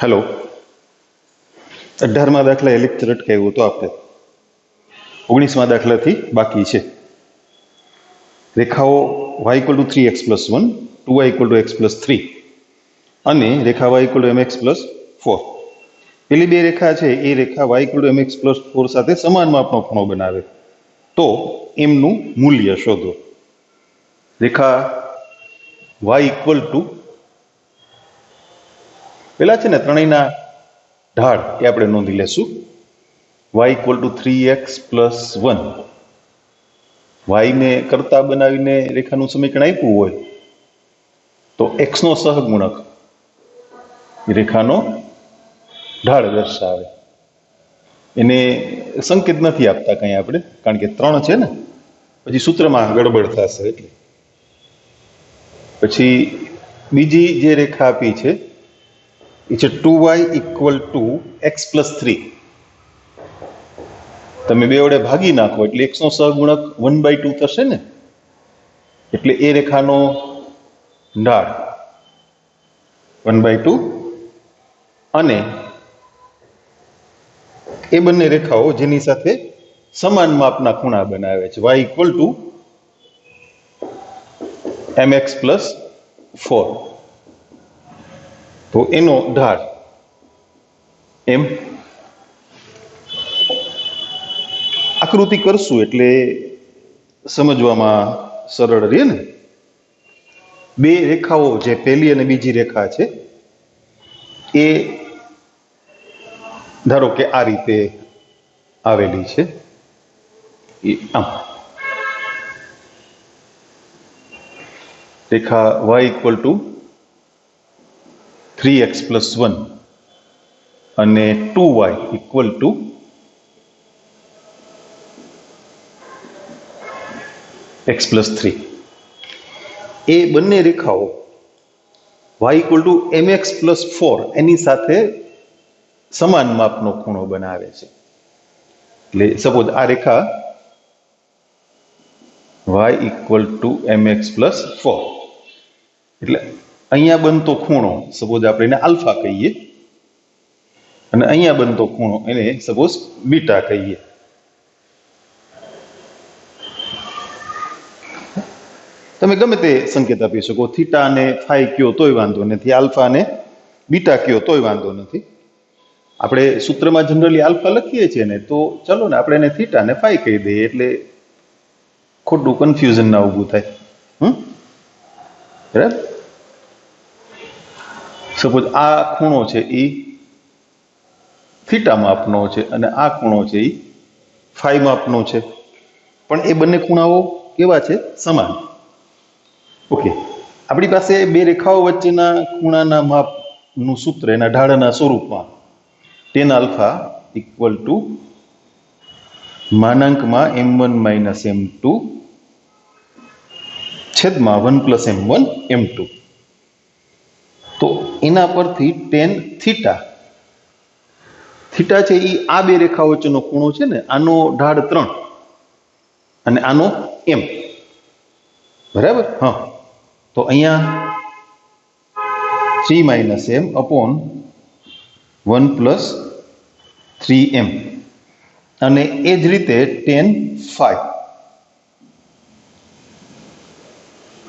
Hello 18 દાખલા lecture અટકાવ્યું તો આપણે 19 દાખલાથી બાકી છે। રેખાઓ y = 3x + 1 2y = x + 3 અને રેખા y = mx + 4। પેલી બે રેખા છે એ રેખા y = mx + 4 સાથે સમાન માપનો ખૂણો બનાવે તો એમનું મૂલ્ય શોધો। રેખા y = પેલા છે ને ત્રણેયના ઢાળ એ આપણે નોંધી લેશું। y = 3x + 1 y ને કરતા બનાવીને રેખાનું સમીકરણ આપ્યું હોય તો x નો સહગુણક રેખાનો ઢાળ દર્શાવે। એને સંકેત નથી આપતા કંઈ આપણે, કારણ કે 3 છે ને, પછી સૂત્રમાં ગડબડ થશે એટલે। પછી બીજી જે રેખા આપી છે એ છે 2y = x + 3। તમે બે વડે ભાગી નાખો એટલે x નો સહગુણક 1/2 થશે ને, એટલે એ રેખાનો ઢાળ 1/2 અને એ બંને રેખાઓ જેની સાથે સમાન માપના ખૂણા બનાવે છે y = mx + 4 તો એનો ઢાળ એમ આકૃતિ કરશું એટલે સમજવામાં સરળ રહે ને। બે રેખાઓ જે પહેલી અને બીજી રેખા છે એ ધારો કે આ રીતે આવેલી છે, એ આમ રેખા y = 3x + 1 અને 2y = x + 3। એ બંને રેખાઓ y = mx + 4 એની સાથે સમાન માપનો ખૂણો બનાવે છે। એટલે સપોઝ આ રેખા y = mx + 4 એટલે અહીંયા બનતો ખૂણો સપોઝ આપણે એને આલ્ફા કહીએ અને અહીંયા બનતો ખૂણો એને સપોઝ બીટા કહીએ। તમે ગમે તે સંકેત આપી શકો, થીટા અને ફાઈ કયો તોય વાંધો નથી, આલ્ફા અને બીટા કયો તોય વાંધો નથી। આપણે સૂત્રમાં જનરલી આલ્ફા લખીએ છીએ ને, તો ચલો ને આપણે એને થીટા અને ફાઈ કહી દઈએ એટલે ખોટું કન્ફ્યુઝન ના ઊભું થાય। બરાબર? સપોઝ આ ખૂણો છે એ થીટા માપનો છે અને આ ખૂણો છે એ ફાઈ માપનો છે, પણ એ બંને ખૂણાઓ કેવા છે? સમાન। ઓકે, આપણી પાસે બે રેખાઓ વચ્ચેના ખૂણાના માપનું સૂત્ર એના ઢાળના સ્વરૂપમાં tan આલ્ફા = (m1 - m2) છેદમાં 1 + m1 m2। તો એના પરથી tan થીટા, થીટા છે એ આ બે રેખાઓ વચ્ચેનો ખૂણો છે ને, આનો ઢાળ 3 અને આનો m, બરાબર? હા, તો અહીંયા 3 - m / 1 + 3m અને એ જ રીતે tan phi,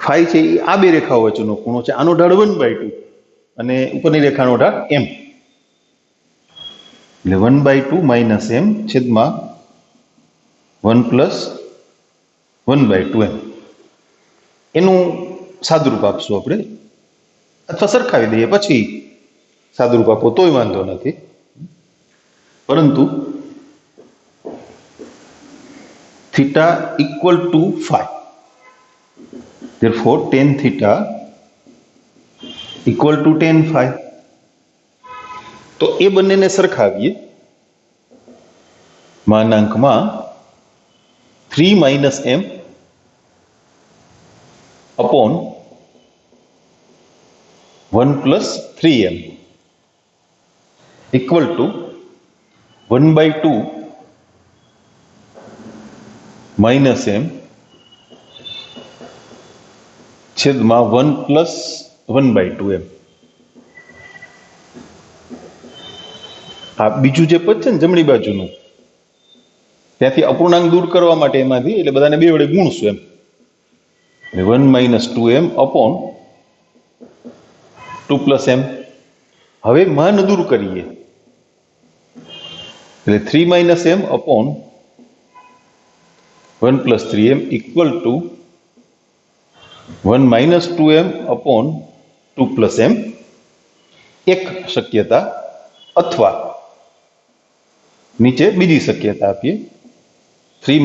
phi છે એ આ બે રેખાઓ વચ્ચેનો ખૂણો છે, આનો ઢાળ 1/2 અને ઉપરની રેખાનો ઢાળ m, એટલે 1/2 - m છેદમાં 1 + 1/2m એનું સાદુરૂપ આપશું આપણે, અથવા સરખાવી દઈએ પછી સાદુરૂપ આપો તોય વાંધો નથી, પરંતુ theta = phi, therefore tan theta = tan phi। તો એ બંનેને સરખાવીએ, માનાંકમાં 3 - m / 1 + 3m = 1/2 - m છેદમાં 1 + 1/2m। આ બીજું જે પદ છે ને જમણી બાજુનું, ત્યાંથી અપૂર્ણાંક દૂર કરવા માટે એમાંથી એટલે બધાને 2 વડે ગુણશું એમ, એટલે 1 - 2m અપોન 2 + m. હવે માન દૂર કરીએ એટલે 3 - m upon 1 + 3m equal to 1 - 2m upon 2 + m. એક શક્યતા, અથવા નીચે બીજી શક્યતા આપીએ 3 -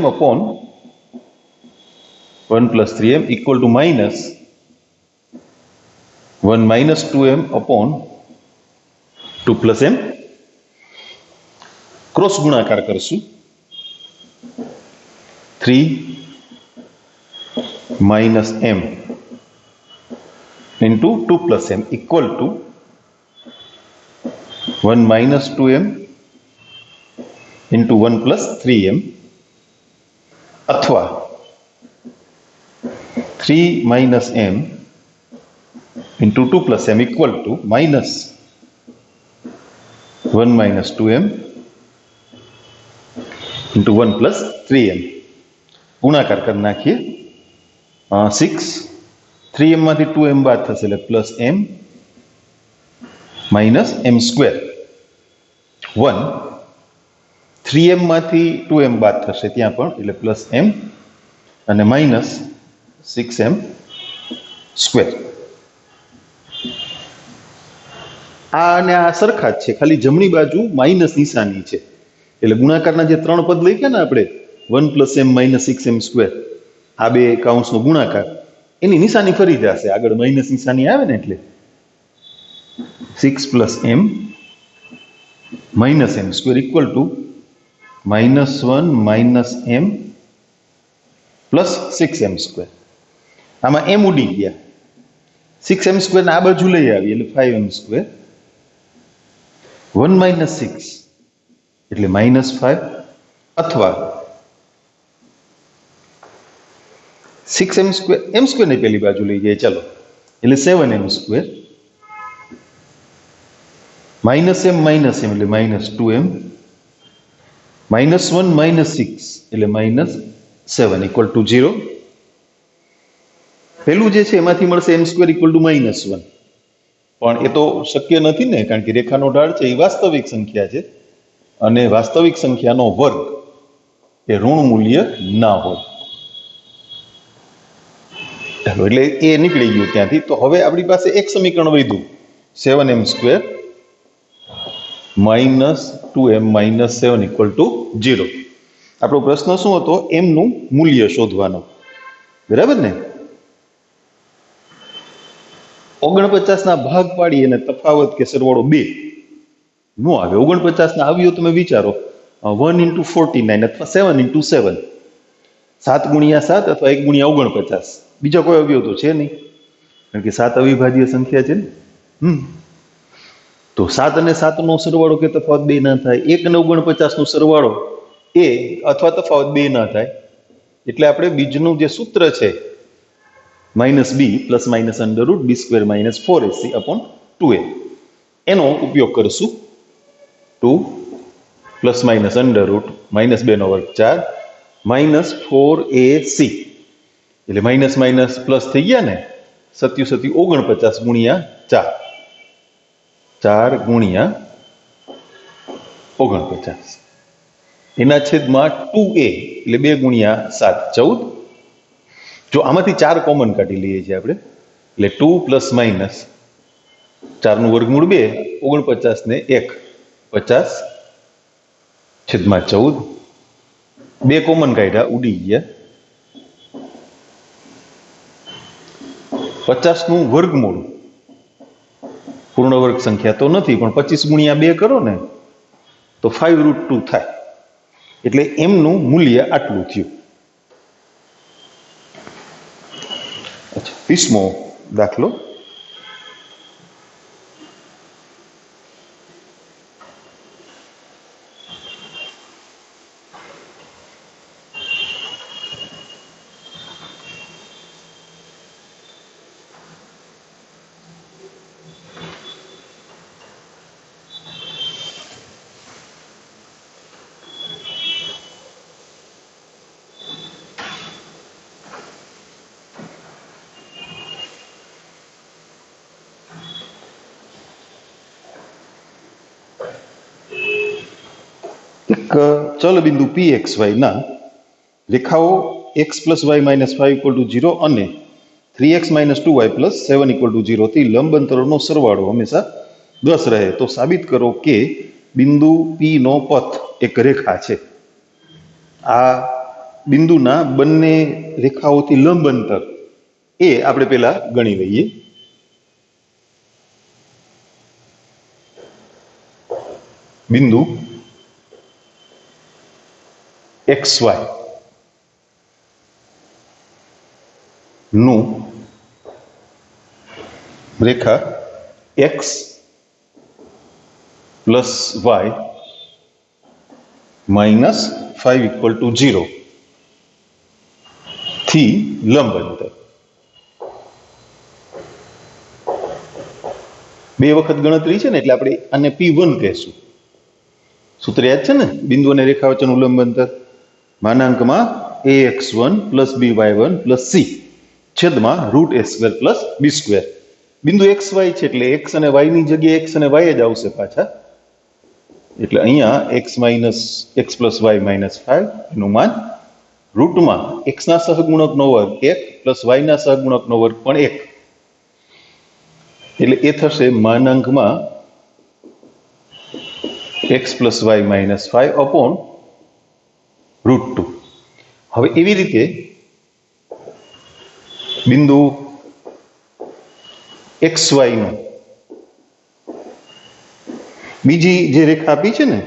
m upon 1 + 3m equal to -1 - 2m upon 2 + m. Cross ગુણાકાર કરશું 3 - m into 2 + m equal to 1 - 2m into 1 + 3m, અથવા 3 - m into 2 + m equal to -1 - 2m into 1 + 3m. ગુણાકાર કરી નાખીએ 6, 3m માંથી 2m બાદ થશે એટલે +m - m², 1, 3m માંથી 2m બાદ થશે ત્યાં પણ એટલે +m અને -6m². આ અને આ સરખા જ છે, ખાલી જમણી બાજુ માઇનસ નિશાની છે, એટલે ગુણાકારના જે 3 પદ લખ્યા ને આપણે 1 + m - 6m², આ બે કૌંસનો ગુણાકાર, એની નિશાની ફરી જશે, આગળ માઇનસ નિશાની આવે ને એટલે 6 + m - m² equal to -1 - m + 6m². આમાં m ઉડી ગયા, 6m² ને આ બાજુ લઈ આવી એટલે 5m², 1 - 6 એટલે -5, અથવા 6m² m² ને પેલી બાજુ લઈ જાય ચાલો એટલે 7m², -m - m એટલે -2m, -1 - 6 એટલે -7 ઇક્વલ ટુ 0. પેલું જે છે એમાંથી મળશે m² ઇક્વલ ટુ -1, પણ એ તો શક્ય નથી ને, કારણ કે રેખાનો ઢાળ છે એ વાસ્તવિક સંખ્યા છે, અને વાસ્તવિક સંખ્યાનો વર્ગ એ ઋણ મૂલ્ય ના હોય, એટલે એ નીકળી ગયું ત્યાંથી. તો હવે આપણી પાસે એક સમીકરણ વધ્યું 7m² - 2m - 7 ઇક્વલ ટુ 0. આપણો પ્રશ્ન શું હતો? m નું મૂલ્ય શોધવાનો, બરાબર ને? 49 ના ભાગ પાડી અને તફાવત કે સરવાળો 2 નો આવે. 49 ના આવ્યો તમે વિચારો 1 × 49 અથવા 7 × 7, 7 × 7 અથવા 1 × 49, બીજા કોઈ અવયવ તો છે નહીં, કારણ કે 7 અવિભાજ્ય સંખ્યા છે ને. તો 7 અને 7 નો સરવાળો કે તફાવત 2 ના થાય, 1 અને 49 નો સરવાળો એ અથવા તફાવત 2 ના થાય, એટલે આપણે બીજનું જે સૂત્ર છે -b ± √b² - 4ac / 2a, એનો ઉપયોગ કરશું. 2 ± √-2 4 -4ac, એટલે માઇનસ માઇનસ પ્લસ થઈ ગયા ને, 7 × 49 × 4 × 49 એના છેદમાં 2a એટલે 2 × 7 14. જો આમાંથી 4 કોમન કાઢી લઈએ છીએ આપણે, એટલે 2 ± 4 નું વર્ગમૂળ 2, 49 ને 1 50 છેદમાં 14, 2 કોમન કાઢ્યા ઉડી ગયા, 50 નું વર્ગમૂળ પૂર્ણ વર્ગ સંખ્યા તો નથી, પણ 25 × 2 કરો ને તો 5√2 થાય, એટલે એમનું મૂલ્ય આટલું થયું. 30મો દાખલો. ચલ બિંદુ પી એક્સ વાયના રેખાઓ x plus y minus 5 equal to 0 અને 3x minus 2y plus 7 equal to 0 થી લંબ અંતરનો સરવાળો હંમેશા 10 રહે તો સાબિત કરો કે બિંદુ પી નો પથ એક રેખા છે. આ બિંદુના બંને રેખાઓથી લંબ અંતર એ આપણે પહેલા ગણી લઈએ. બિંદુ XY નું રેખા x plus y minus 5 equal to 0 થી લંબ અંતર. બે વખત ગણતરી છે ને એટલે આપણે આને P1 કહેશું. સૂત્ર યાદ છે ને, બિંદુ અને રેખા વચ્ચેનું લંબ અંતર માનાંકમાં ax1 plus by1 plus c છેદમાં √a² પ્લસ b². બિંદુ XY છે એટલે x અને y ની જગ્યાએ x અને y જ આવશે પાછા. એટલે અહીંયા x પ્લસ y માઇનસ 5 એનું માન રૂટમાં x ના સહગુણકનો વર્ગ 1 પ્લસ y ના સહગુણકનો વર્ગ પણ 1 એટલે એ થશે માનાંકમાં x plus y minus 5 upon √2. હવે એવી રીતે બિંદુ XY નું બીજી જે રેખા આપી છે ને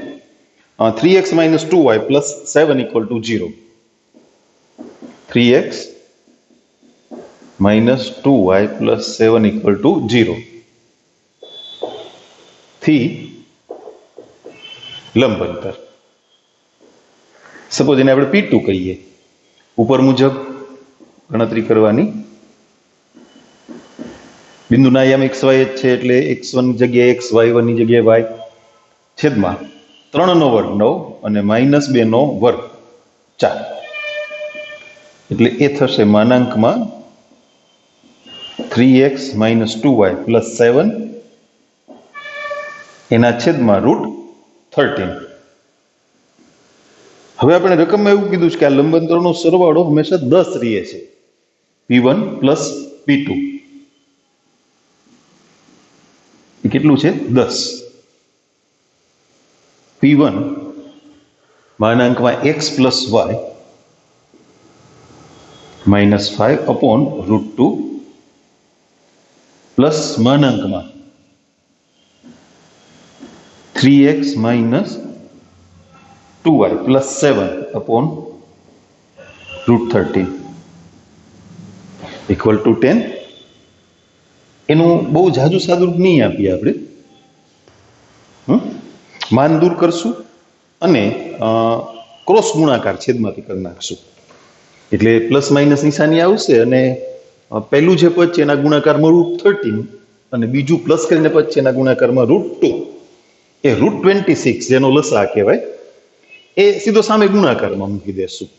3x minus 2y plus 7 equal to 0. 3x minus 2y plus 7 equal to 0 થી લંબ અંતર. સપોઝ એને આપણે P2 કહીએ. ઉપર મુજબ ગણતરી કરવાની. બિંદુના આયામ XY જ છે એટલે x1 ની જગ્યાએ x, y1 ની જગ્યાએ y છેદમાં 3 નો વર્ગ 9 અને માઇનસ 2 નો વર્ગ 4 એટલે એ થશે માનાંકમાં 3x માઇનસ 2y પ્લસ 7 એના છેદમાં √13. હવે આપણે રકમમાં એવું કીધું છે કે આ લંબ અંતરનો સરવાળો હંમેશા 10 રહે છે. P1 પ્લસ P2 એ કેટલું છે? 10. P1 માનાંકમાં x plus y minus 5 upon √2 plus માનાંકમાં 3x minus 2y plus 7 upon √13 equal to 10. એનું બહુ જાજુ સાદુરૂપ નહીં આપીએ આપણે, માન દૂર કરશું અને ક્રોસ ગુણાકાર છેદમાંથી કરી નાખશું એટલે પ્લસ માઇનસ નિશાની આવશે અને પહેલું જે પદ છે એના ગુણાકારમાં √13 અને બીજું પ્લસ કરીને પદ છે એના ગુણાકારમાં √2 એ √26 જેનો લસા કહેવાય એ સીધો સામે ગુણાકારમાં મૂકી દેશું.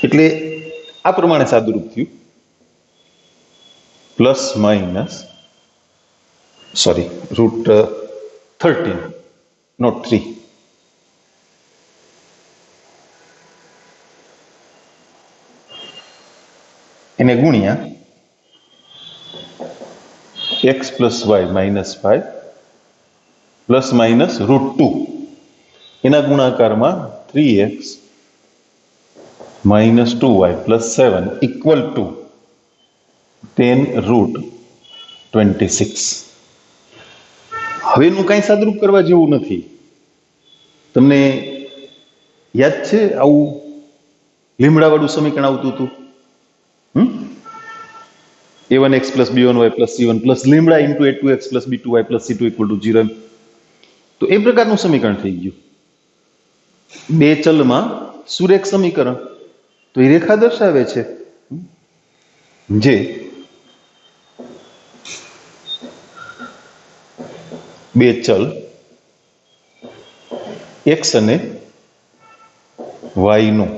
એટલે આ પ્રમાણે સાદુરૂપ થયું. પ્લસ માઇનસ √13 નોટ 3 એને ગુણ્યા x plus y minus 5 plus minus √2 એના ગુણાકારમાં 3x minus 2y plus 7 equal to 10√26. હવે એનું કાંઈ સાદુરૂપ કરવા જેવું નથી. તમને યાદ છે આવું લીમડાવાળું સમીકરણ આવતું હતું? a1x plus b1y plus c1 plus lambda into a2x plus b2y plus c2 equal to 0. તો એ પ્રકારનું સમીકરણ થઈ ગયું. બે ચલમાં સુરેખ સમીકરણ. તો એ રેખા દર્શાવે છે જે બે ચલ x અને y નું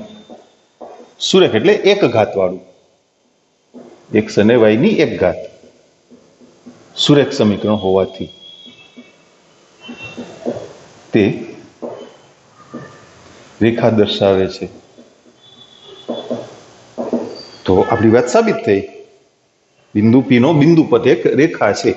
સુરેખ એટલે એક ઘાત વાળું x અને y ની એક ઘાત સુરેખ સમીકરણ હોવાથી તે રેખા દર્શાવે છે. તો આપણી વાત સાબિત થઈ. બિંદુ P નો બિંદુ પદ એક રેખા છે.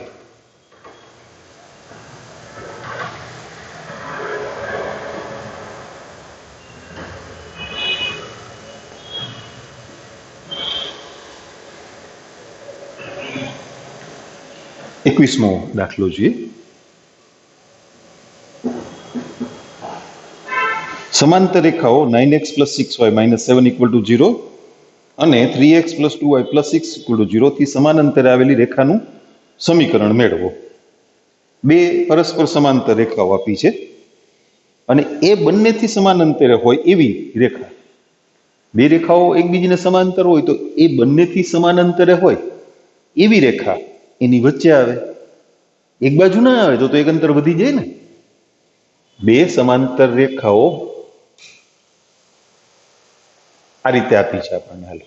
એકવીસમો દાખલો જોઈએ. સમાંતર રેખાઓ 9x + 6y - 7 = 0 અને 3x + 2y + 6 = 0 થી સમાન અંતરે આવેલી રેખાનું સમીકરણ મેળવો. બે પરસ્પર સમાંતર રેખાઓ આપી છે અને એ બંનેથી સમાન અંતરે હોય એવી રેખા. બે રેખાઓ એકબીજાને સમાંતર હોય તો એ બંનેથી સમાન અંતરે હોય એવી રેખા એની વચ્ચે આવે. એક બાજુ ના આવે તો એક અંતર વધી જાય ને. બે સમાંતર રેખાઓ આ રીતે આપી છે આપણને. હાલો,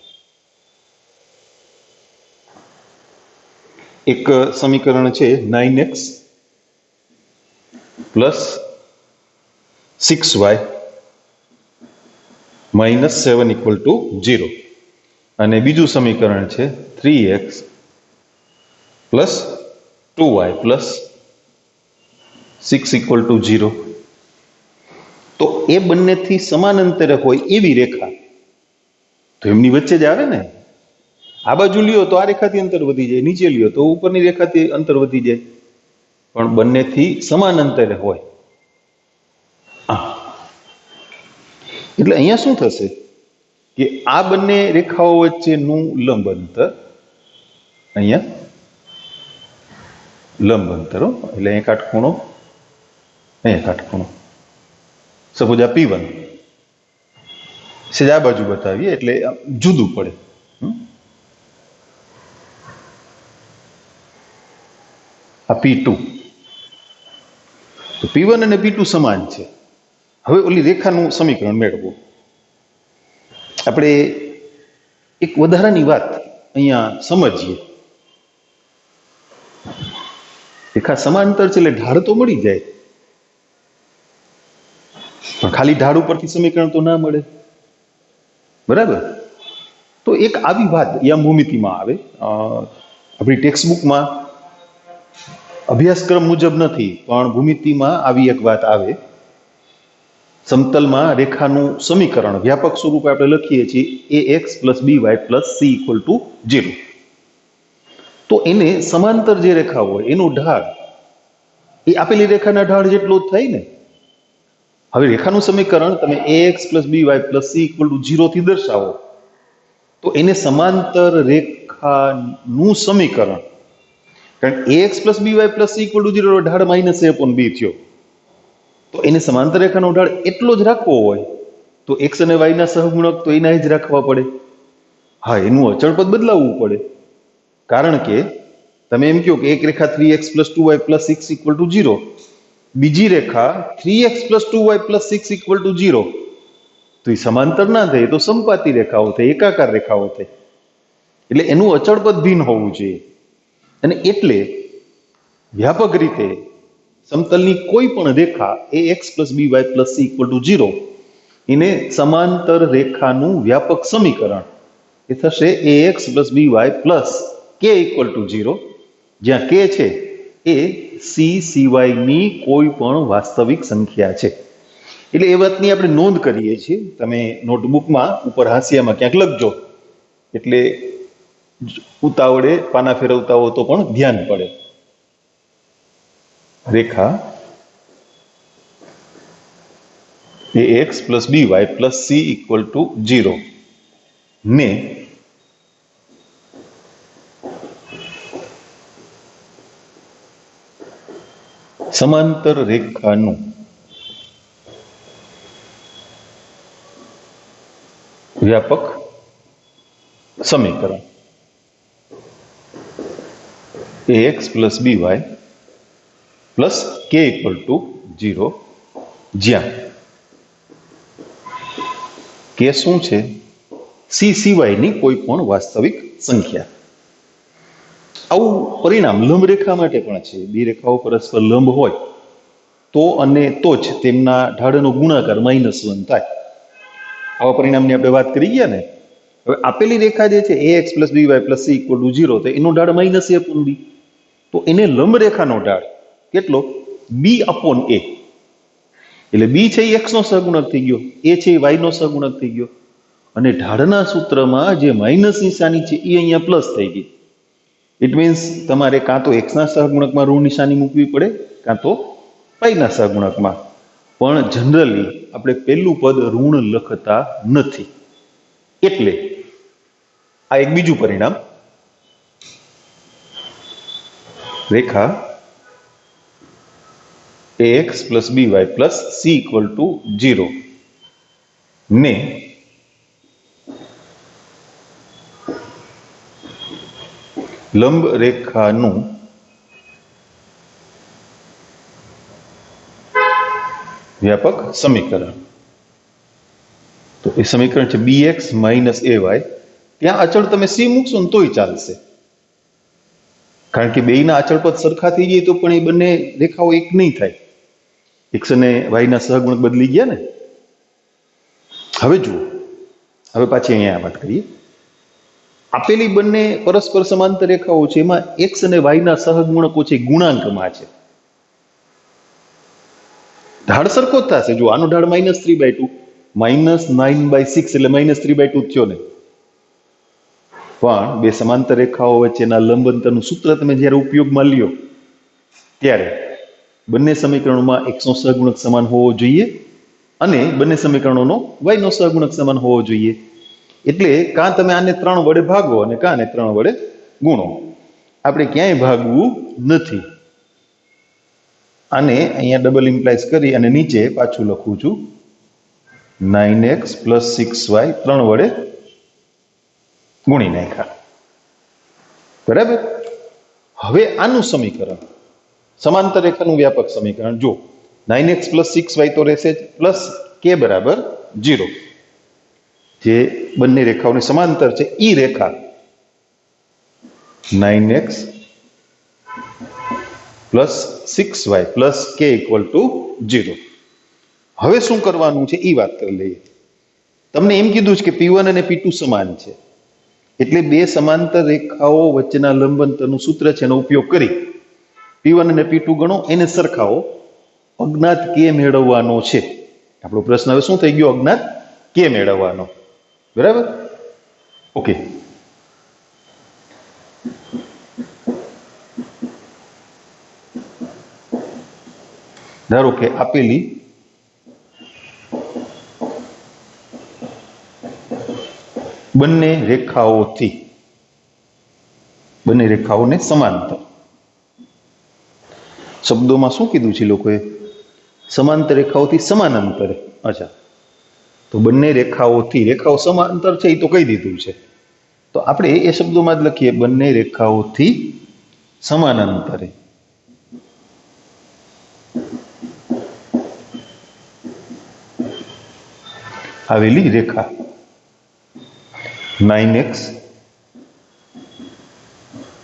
એક સમીકરણ છે 9x + 6y - 7 = 0 અને બીજું સમીકરણ છે 3x + 2y + 6 = 0. તો એ બંનેથી સમાન અંતરે હોય એવી રેખા તો એમની વચ્ચે જ આવે ને. આ બાજુ લ્યો તો આ રેખાથી અંતર વધી જાય, નીચે લ્યો તો ઉપરની રેખાથી અંતર વધી જાય, પણ બંનેથી સમાન અંતરે હોય. એટલે અહીંયા શું થશે કે આ બંને રેખાઓ વચ્ચેનું લંબ અંતર અહીંયા લંબ અંતર, એટલે અહીંયા કાટખૂણો, અહીંયા કાટખૂણો. સપોઝ આ P1 છે, આ બાજુ બતાવીએ એટલે જુદું પડે. આ P2, તો P1 અને P2 સમાન છે. હવે ઓલી રેખાનું સમીકરણ મેળવો. આપણે એક વધારાની વાત અહીંયા સમજીએ. રેખા સમાંતર છે એટલે ઢાળ તો મળી જાય, પણ ખાલી ઢાળ ઉપરથી સમીકરણ તો ના મળે, બરાબર? તો એક આવી વાત યા ભૂમિતિમાં આવે. આપણી ટેક્સ્ટબુકમાં અભ્યાસક્રમ મુજબ નથી, પણ ભૂમિતિમાં આવી એક વાત આવે. સમતલમાં રેખાનું સમીકરણ વ્યાપક સ્વરૂપે આપણે લખીએ છીએ ax + by + c = 0. તો એને સમાંતર જે રેખા હોય એનું ઢાળ એ આપેલી રેખાના ઢાળ જેટલો જ થાય ને. હવે રેખાનું સમીકરણ તમે ax + by + c = 0 થી દર્શાવો તો એને સમાંતર રેખાનું સમીકરણ, કારણ ax + by + c = 0 ઢાળ -a/b થયો, તો એને સમાંતર રેખાનો ઢાળ એટલો જ રાખવો હોય તો x અને y ના સહગુણક તો એના જ રાખવા પડે. હા, એનું અચળ પદ બદલાવવું પડે, કારણ કે તમે એમ કહો કે એક રેખા 3x + 2y + 6 = 0, બીજી રેખા 3x + 2y + 6 = 0, તો એ સમાંતર ના થાય, તો સમપાતી રેખાઓ થાય, એકાકાર રેખાઓ થાય. એટલે એનું અચળ પદ ભિન્ન હોવું જોઈએ. અને એટલે વ્યાપક રીતે સમતલની કોઈ પણ રેખા ax + by + c = 0 એને સમાંતર રેખાનું વ્યાપક સમીકરણ એ થશે ax + by + k = 0, જ્યાં k છે એ c સિવાય ની કોઈ પણ વાસ્તવિક સંખ્યા છે. એટલે એ વાતની આપણે નોંધ કરીએ છીએ. તમે નોટબુકમાં ઉપર હાંસિયામાં ક્યાંક લખજો, એટલે ઉતાવળે પાના ફેરવતા હો તો પણ ધ્યાન પડે. રેખા ax + by + c = 0 ને સમાંતર રેખાનું વ્યાપક સમીકરણ ax + by + k = 0, જ્યાં k શું છે? c સિવાયની કોઈ પણ વાસ્તવિક સંખ્યા. આવું પરિણામ લંબ રેખા માટે પણ છે. બે રેખાઓ પરસ્પર લંબ હોય તો અને તો જ તેમના ઢાળનો ગુણાકાર -1 થાય. આવા પરિણામની આપણે વાત કરી ગયા ને. હવે આપેલી રેખા જે છે ax + by + c = 0, તો એનો ઢાળ -a/b, તો એને લંબ રેખાનો ઢાળ કેટલો? b/a. એટલે b છે એ x નો સહગુણક થઈ ગયો, a છે એ y નો સહગુણક થઈ ગયો, અને ઢાળના સૂત્રમાં જે માઇનસ નિશાની છે એ અહીંયા પ્લસ થઈ ગઈ. ઇટ મીન્સ તમારે કાં તો x ના સહગુણકમાં ઋણ નિશાની મૂકવી પડે, કાં તો y ના સહગુણકમાં. પણ જનરલી આપણે પહેલું પદ ઋણ લખતા નથી. એટલે આ એક બીજું પરિણામ. રેખા ax + by + c = 0 ને લંબ રેખાનું વ્યાપક સમીકરણ. તો એ સમીકરણ છે bx - ay. ત્યાં અચળ તમે c મૂકશો ને તોય ચાલશે, કારણ કે બેયના અચળ પદ સરખા થઈ જાય તો પણ એ બંને રેખાઓ એક નહીં થાય. x અને y ના સહગુણક બદલી ગયા ને. હવે જુઓ, હવે પાછી અહીંયા વાત કરીએ. આપેલી બંને પરસ્પર સમાંતર રેખાઓ છે, એમાં x અને y ના સહગુણકો છે ગુણાંકમાં છે. ઢાળ સરખો જ થશે. જો આનો ઢાળ -3/2, -9/6 એટલે -3/2 થયો ને. પણ બે સમાંતર રેખાઓ વચ્ચેના લંબ અંતરનું સૂત્ર તમે જ્યારે ઉપયોગમાં લ્યો ત્યારે બંને સમીકરણોમાં x નો સહગુણક સમાન હોવો જોઈએ અને બંને સમીકરણોનો y નો સહગુણક સમાન હોવો જોઈએ. એટલે કાં તમે આને 3 વડે ભાગો અને કાં આને 3 વડે ગુણો. આપણે ક્યાંય ભાગવું નથી. આને અહીંયા ડબલ ઇમ્પ્લાઇઝ કરી અને નીચે પાછું લખું છું 9x + 6y 3 વડે ગુણી નાખ્યા. બરાબર. હવે આનું સમીકરણ સમાંતર રેખાનું વ્યાપક સમીકરણ જો 9x + 6y તો રહેશે જ, પ્લસ k = 0. જે બંને રેખાઓની સમાંતર છે ઈ રેખા 9x + 6y + k = 0. હવે શું કરવાનું છે એ વાત કરી લઈએ. તમને એમ કીધું છે કે P1 અને P2 સમાન છે, એટલે બે સમાંતર રેખાઓ વચ્ચેના લંબ અંતરનું સૂત્ર છે એનો ઉપયોગ કરી P1 અને P2 ગણો, એને સરખાવો, અજ્ઞાત k મેળવવાનો છે. આપણો પ્રશ્ન હવે શું થઈ ગયો? અજ્ઞાત k મેળવવાનો. બરાબર? ઓકે. ધારો કે આપેલી બંને રેખાઓને સમાંતર. શબ્દોમાં શું કીધું છે લોકોએ? સમાંતર રેખાઓથી સમાન અંતરે. અચ્છા, તો બંને રેખાઓ સમાંતર છે એ તો કહી દીધું છે, તો આપણે એ શબ્દોમાં જ લખીએ બંને રેખાઓથી સમાન અંતરે આવેલી રેખા 9x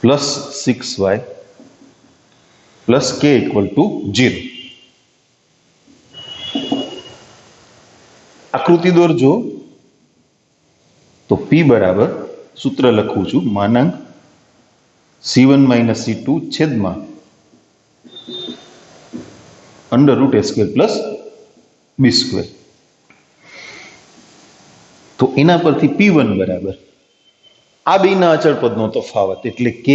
+ 6y + k = 0. આકૃતિ દોરજો તો P બરાબર સૂત્ર લખું છું C1 - C2 છેદમાં √a² + b². તો એના પરથી P1 બરાબર આ બેના અચળ પદનો તફાવત, એટલે k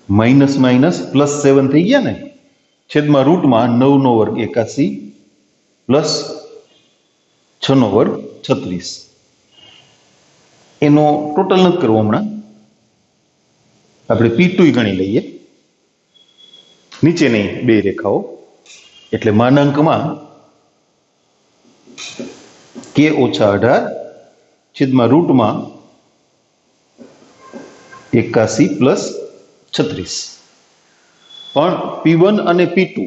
--7 થઈ ગયા ને, છેદમાં √9 ² 81 + 6 ² 36. એનો ટોટલ નથી કરવો હમણાં, આપણે P2 ગણી લઈએ. નીચેની બે રેખાઓ એટલે માનાંકમાં k - 18 છેદમાં √81 + 36. પણ P1 અને P2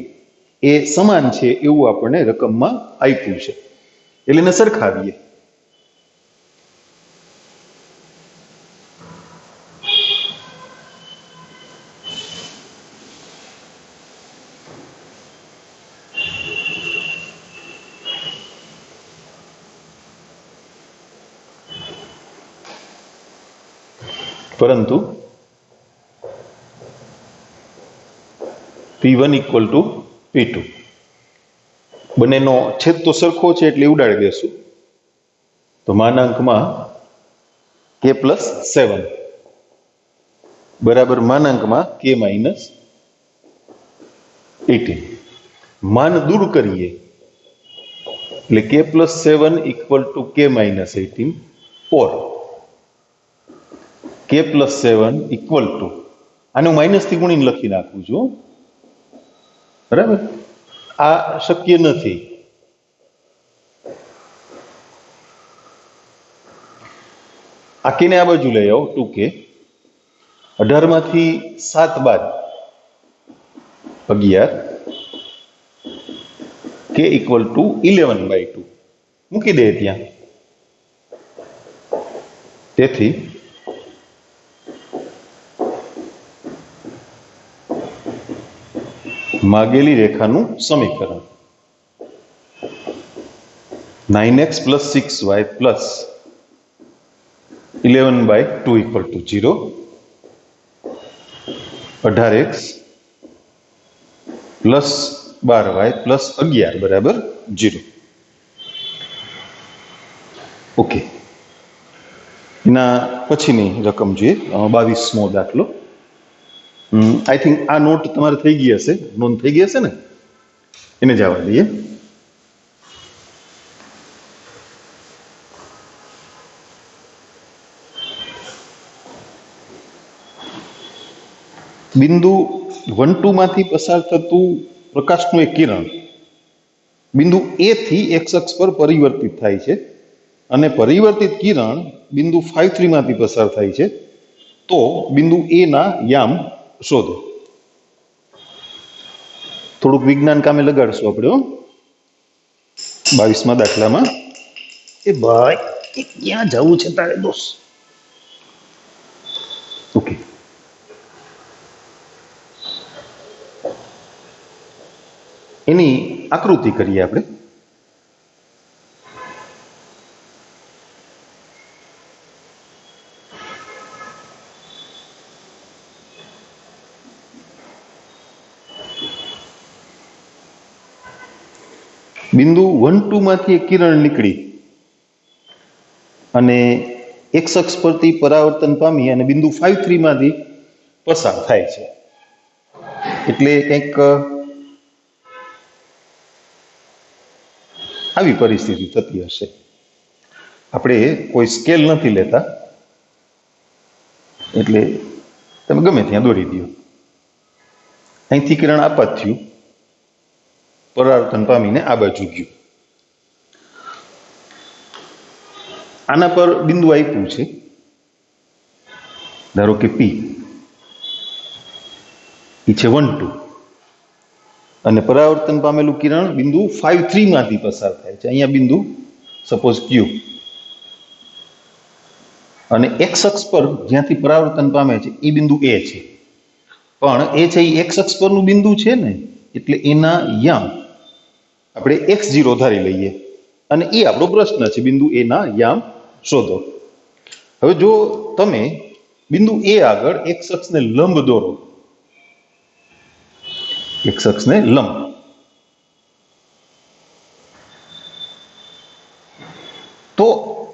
એ સમાન છે એવું આપણને રકમમાં આપ્યું છે, એટલે એને સરખાવીએ. પરંતુ P1 ઇક્વલ ટુ P2 બંનેનો છેદ તો સરખો છે એટલે ઉડાડી દેશું. તો માનાંકમાં k પ્લસ 7 બરાબર માનાંકમાં k માઇનસ 18. માન દૂર કરીએ એટલે k plus 7 equal to k minus 18 or k plus 7 equal to આને હું માઇનસથી ગુણીને લખી નાખું છું. બરાબર, આ શક્ય નથી. આ k ને આ બાજુ લઈ આવો 2k. 18 માંથી 7 બાદ 11 k ઇક્વલ ટુ 11/2 મૂકી દે ત્યાં. તેથી માગેલી રેખાનું સમીકરણ 9x plus 6y plus 11/2 equal to 0, 18x plus 12y plus 11 બરાબર 0. ઓકે, એના પછીની રકમ જોઈએ, 22મો દાખલો. આઈ થિંક આ નોટ તમારે થઈ ગઈ હશે, નોંધ થઈ ગઈ હશે ને, એને જવા દઈએ. બિંદુ 1, 2 માંથી પસાર થતું પ્રકાશનું એક કિરણ બિંદુ A થી x અક્ષ પર પરિવર્તિત થાય છે અને પરિવર્તિત કિરણ બિંદુ 5, 3 માંથી પસાર થાય છે. તો બિંદુ A ના યામ શોધો. થોડુંક વિજ્ઞાન કામે લગાડશું આપણે 22મા દાખલામાં. એ ભાઈ એ ક્યાં જવું છે તારે દોસ્ત? ઓકે, એની આકૃતિ કરીએ આપણે. બિંદુ 1, 2 માંથી એક કિરણ નીકળી અને x અક્ષ પરથી પરાવર્તન પામી અને બિંદુ 5, 3 માંથી પસાર થાય છે. એટલે કંઈક આવી પરિસ્થિતિ થતી હશે. આપણે કોઈ સ્કેલ નથી લેતા એટલે તમે ગમે ત્યાં દોરી દો. અહીંથી કિરણ આપાત થયું, પરાવર્તન પામીને આ બાજુ ગયું. આના પર બિંદુ આપ્યું છે, ધારો કે P, એ છે 1, 2 અને પરાવર્તન પામેલું કિરણ બિંદુ 5, 3 માંથી પસાર થાય છે. અહીંયા બિંદુ સપોઝ Q અને x અક્ષ પર જ્યાંથી પરાવર્તન પામે છે એ બિંદુ A છે. પણ એ છે એ x અક્ષ પરનું બિંદુ છે ને, એટલે એના યામ આપણે x0 ધારી લઈએ અને એ આપણો પ્રશ્ન છે, બિંદુ A ના યામ શોધો. હવે જો તમે બિંદુ A આગળ x અક્ષને લંબ દોરો, x અક્ષને લંબ, તો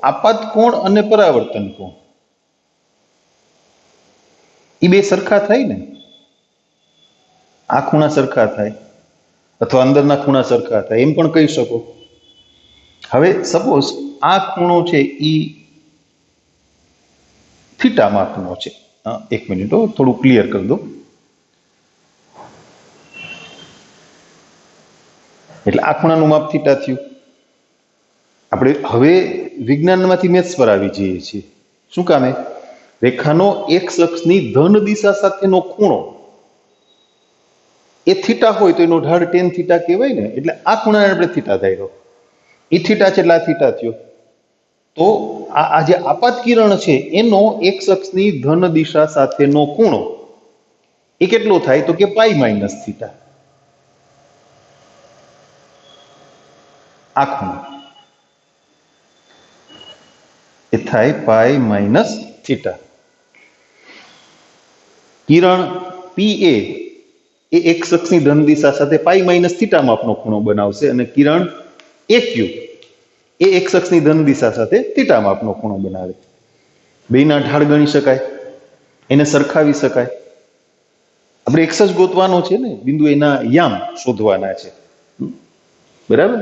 આપાત કોણ અને પરાવર્તન કોણ એ બે સરખા થાય ને. આ ખૂણા સરખા થાય અથવા અંદરના ખૂણા સરખા થાય એમ પણ કહી શકો. હવે સપોઝ આ ખૂણો છે એ થીટા માપનો છે. એક મિનિટ થોડું ક્લિયર કરી દો. એટલે આ ખૂણાનું માપ થીટા થયું. આપણે હવે વિજ્ઞાનમાંથી મેથ્સ પર આવી જઈએ છીએ. શું કામે? રેખાનો x અક્ષની ધન દિશા સાથેનો ખૂણો એ થીટા હોય તો એનો ઢાળ tan થીટા કહેવાય ને. એટલે આ ખૂણાને આપણે થીટા ધાર્યો, એ થીટા છે એટલે આ થીટા થયો. તો આ જે આપાત કિરણ છે એનો x અક્ષની ધન દિશા સાથેનો ખૂણો એ કેટલો થાય? તો કે પાઈ માઇનસ થીટા. આ ખૂણો એ થાય પાઈ માઇનસ થીટા. કિરણ પી એ એક્સ અક્ષની ધન દિશા સાથે પાઈ માઇનસ થીટા માપનો ખૂણો બનાવશે અને કિરણ એ ક્યુ એ એક્સ અક્ષની ધન દિશા સાથે થીટા માપનો ખૂણો બનાવે. બેના ઢાળ ગણી શકાય, એને સરખાવી શકાય. આપણે એક્સ જ ગોતવાનો છે ને, બિંદુ એના યામ શોધવાના છે. બરાબર.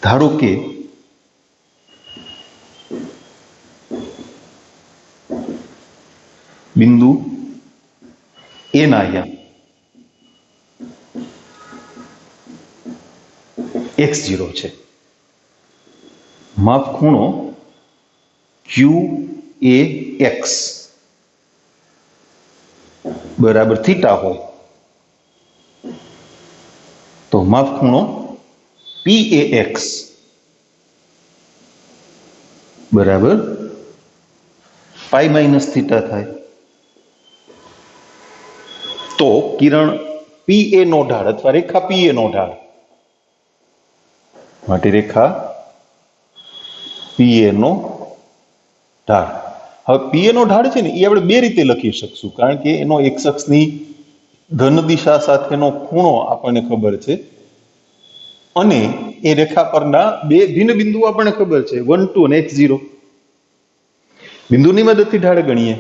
ધારો કે બિંદુ એ ના યામ x0 છે. માપ ખૂણો QAX બરાબર થીટા હોય તો માપ ખૂણો PAX બરાબર પાઈ માઇનસ થીટા થાય. તો કિરણ PA નો ઢાળ અથવા રેખા PA નો ઢાળ માટે રેખા PA નો ઢાળ. હવે PA નો ઢાળ છે ને એ આપણે બે રીતે લખી શકશું, કારણ કે એનો એક્સ અક્ષની ધન દિશા સાથેનો ખૂણો આપણને ખબર છે અને એ રેખા પરના બે ભિન્ન બિંદુઓ આપણને ખબર છે, 1 2 અને x0. બિંદુની મદદથી ઢાળ ગણીએ.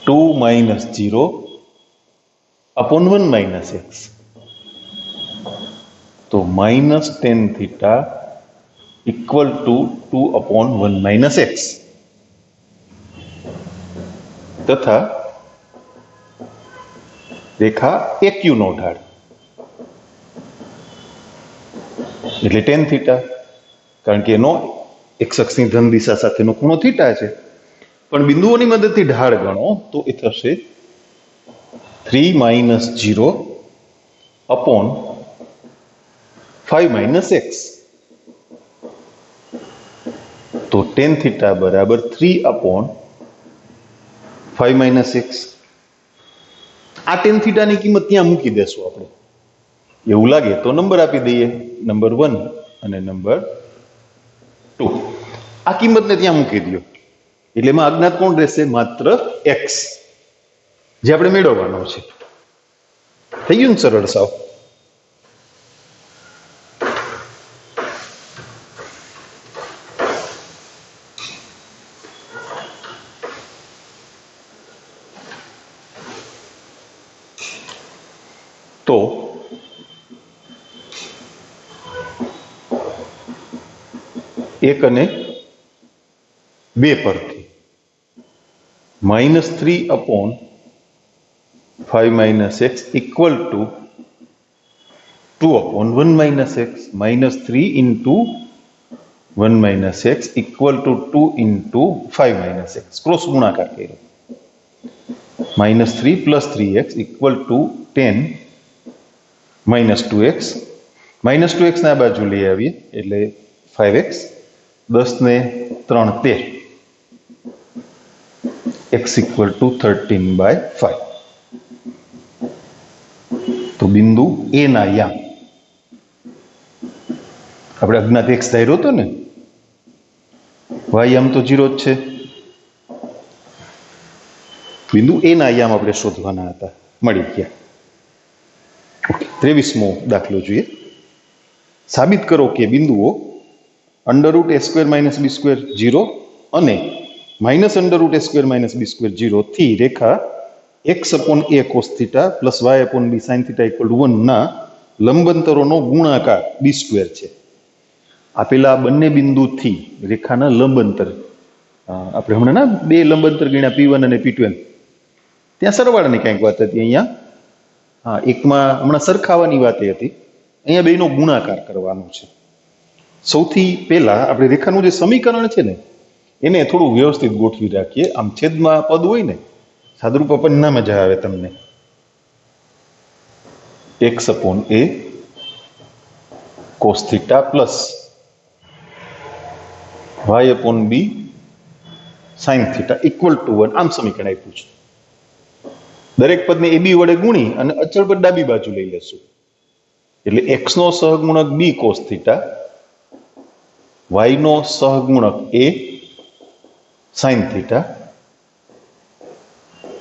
2 - 0 upon 1 - x તો -tan theta equal to 2 upon 1 - x તથા રેખા AQ નો ઢાળ એટલે tan theta, કારણ કે એનો એક્સ અક્ષની ધન દિશા સાથેનો ખૂણો થીટા છે. પણ બિંદુઓની મદદથી ઢાળ ગણો તો એ થશે 3 - 0 upon 5 - x તો tan theta બરાબર 3 upon 5 - x. આ tan theta ની કિંમત ત્યાં મૂકી દેશું આપણે. એવું લાગે તો નંબર આપી દઈએ, નંબર 1 અને નંબર 2. આ કિંમતને ત્યાં મૂકી દો એટલે એમાં અજ્ઞાત કોણ રહેશે? માત્ર x, જે આપણે મેળવવાનો છે. થઈ ગયું ને સરળ સાવ? તો એક અને બે પરથી -3 upon 5 - x equal to 2 upon 1 - x, -3 into 1 - x equal to 2 into 5 - x. Cross ગુણાકાર કર્યો. -3 + 3x equal to 10 - 2x. -2x ના બાજુ લઈ આવીએ એટલે 5x. 10 ને 3 13. x equal to 13/5. તો બિંદુ એ ના યામ આપણે અજ્ઞાત x ધાર્યો હતો ને, y યામ તો 0 જ છે. બિંદુ એ ના યામ આપણે શોધવાના હતા, મળી ગયા. 23મો દાખલો જોઈએ. સાબિત કરો કે બિંદુઓ √a² - b² 0 અને -√a² - b² 0 થી રેખા x/a cos θ + y/b sin θ = 1 ના લંબાંતરોનો ગુણાકાર b² છે. આપેલા બંને બિંદુથી રેખાના લંબાંતર, આપણે હમણાં ના બે લંબાંતર ગણ્યા P1 અને P2 એમ, ત્યાં સરવાળાની કંઈક વાત હતી. અહીંયા એકમાં હમણાં સરખાવાની વાત એ હતી, અહીંયા બેનો ગુણાકાર કરવાનો છે. સૌથી પહેલા આપણે રેખાનું જે સમીકરણ છે ને એને થોડું વ્યવસ્થિત ગોઠવી રાખીએ. આમ છેદમાં પદ હોય ને, સાદુરૂપ આપણને ના મજા આવે તમને. x/a cos θ plus y/b sin θ equal to 1. આમ સમીકરણ આપ્યું છે. દરેક પદને ab વડે ગુણી અને અચળ પદ ડાબી બાજુ લઈ લેશું. એટલે x નો સહગુણક b cos થીટા, y નો સહગુણક a sin થીટા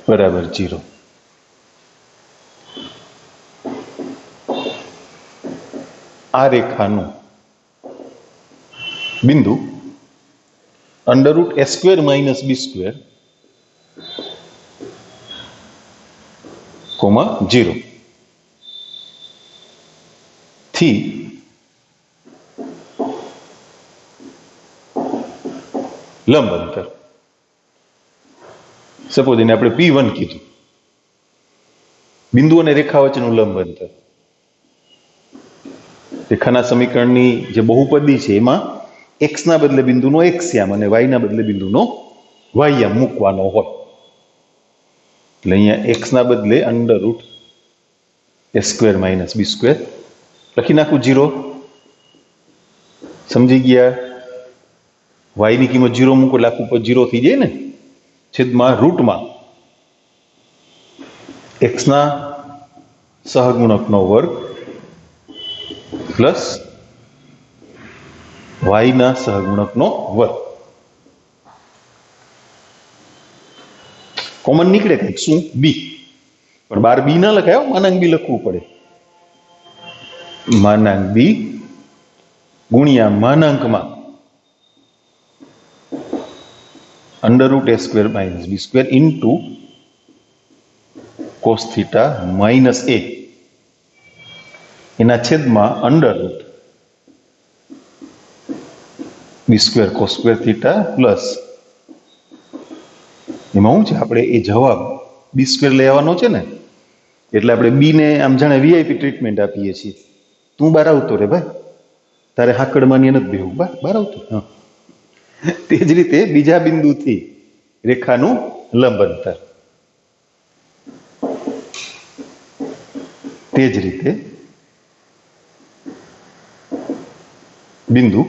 બરાબર 0. આ રેખાનું બિંદુ √a² - b² કોમા 0 થી લંબ અંતર, સપોઝ એને આપણે P1 કીધું, બિંદુ અને રેખા વચ્ચેનું લંબ અંતર. રેખાના સમીકરણની જે બહુપદી છે એમાં x ના બદલે બિંદુનો x-યામ અને y ના બદલે બિંદુનો y-યામ મૂકવાનો હોય. એટલે અહીંયા x ના બદલે √a² - b² લખી નાખું 0. સમજી ગયા? y ની કિંમત 0 મૂકો એટલે આખું પદ 0 થઈ જાય ને, છેદમાં રૂટમાં x ના સહગુણકનો વર્ગ પ્લસ y ના સહગુણકનો વર્ગ. કોમન નીકળે કંઈક, શું? b. પણ બાર b ના લખાય, માનાંક b લખવું પડે. માનાંક b ગુણ્યા માનાંકમાં √a² - b² into cos theta minus a એના છેદમાં √b² cos² થીટા પ્લસ એમાં શું છે, આપણે એ જવાબ b² લઈ આવવાનો છે ને, એટલે આપણે b ને આમ જાણે વીઆઈપી ટ્રીટમેન્ટ આપીએ છીએ. તું બહાર આવતો રે ભાઈ, તારે હાકડમાંની નથી બેહવું, બહાર આવતો. હા, તે જ રીતે બીજા બિંદુથી રેખાનું લંબ અંતર, તે જ રીતે બિંદુ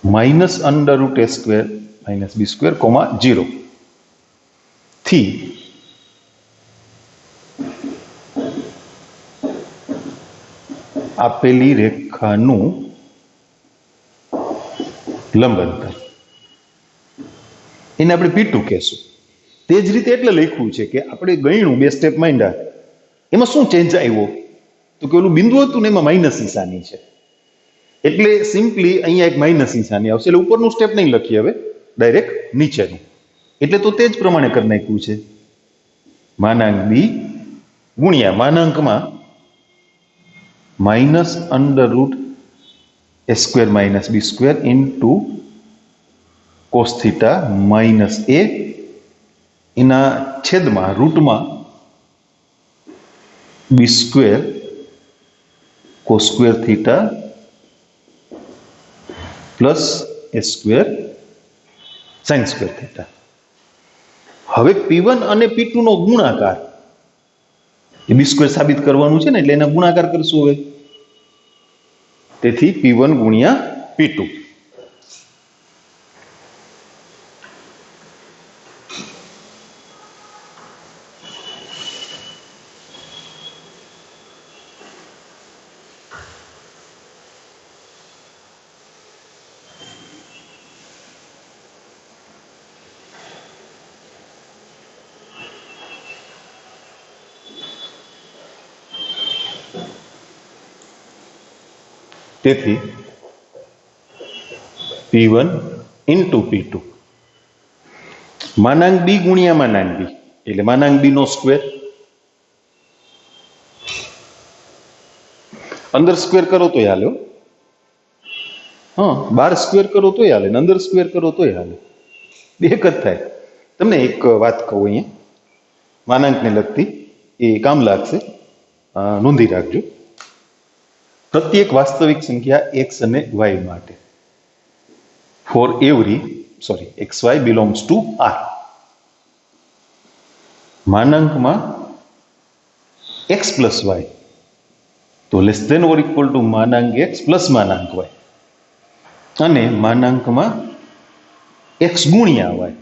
-√a² - b² કોમા 0 થી આપેલી રેખાનું લંબ અંતર, એને આપણે P2 કહેશું. તે જ રીતે એટલે લખ્યું છે કે આપણે ગણ્યું, 2 સ્ટેપ માંડ્યા, એમાં શું ચેન્જ આવ્યો તો કે ઓલું બિંદુ હતું ને એમાં માઇનસ નિશાની છે, એટલે સિમ્પલી અહીંયા એક માઇનસ નિશાની આવશે. એટલે ઉપરનું સ્ટેપ નહીં લખીએ, હવે ડાયરેક્ટ નીચેનું. એટલે તો તે જ પ્રમાણે કરી નાખ્યું છે. માનાંક b ગુણ્યા માનાંકમાં -√a² - b² into cos theta minus a એના છેદમાં રૂટમાં b² cos² theta plus a² sin² theta. હવે P1 અને P2 નો ગુણાકાર એ b² સાબિત કરવાનું છે ને, એટલે એના ગુણાકાર કરશું હવે. તેથી P1 ગુણ્યા P2. તેથી P1 ઇન્ટુ P2 માનાંક b ગુણ્યા માનાંક b, એટલે માનાંક b નો સ્ક્વેર, અંદર સ્ક્વેર કરો તોય હાલે, હા, બહાર સ્ક્વેર કરો તોય હાલે, અંદર સ્ક્વેર કરો તોય હાલે, એક જ થાય. તમને એક વાત કહું અહીંયા માનાંકને લગતી, એ કામ લાગશે, નોંધી રાખજો. પ્રત્યેક વાસ્તવિક સંખ્યા x અને y માટે, for every xy belongs to R, માનાંકમાં x પ્લસ y તો less than or equal to માનાંક x પ્લસ માનાંક y, અને માનાંકમાં x ગુણ્યા y